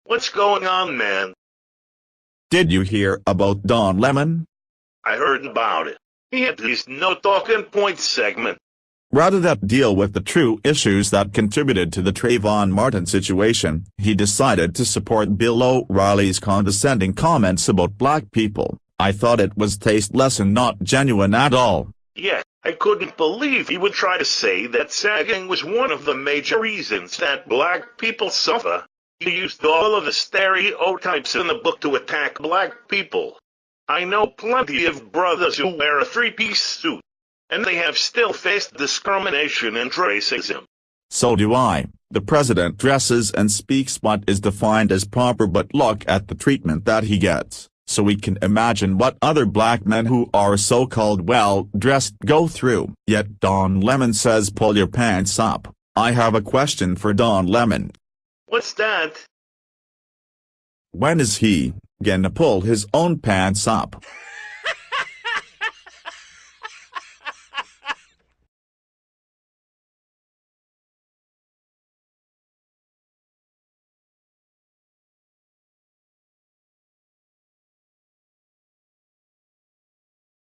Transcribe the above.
What's going on, man? Did you hear about Don Lemon? I heard about it. He had his no talking points segment. Rather than deal with the true issues that contributed to the Trayvon Martin situation, he decided to support Bill O'Reilly's condescending comments about black people. I thought it was tasteless and not genuine at all. Yeah, I couldn't believe he would try to say that sagging was one of the major reasons that black people suffer. He used all of the stereotypes in the book to attack black people. I know plenty of brothers who wear a three-piece suit, and they have still faced discrimination and racism. So do I. The president dresses and speaks what is defined as proper, but look at the treatment that he gets, so we can imagine what other black men who are so-called well-dressed go through. Yet Don Lemon says pull your pants up. I have a question for Don Lemon. What's that? When is he gonna pull his own pants up?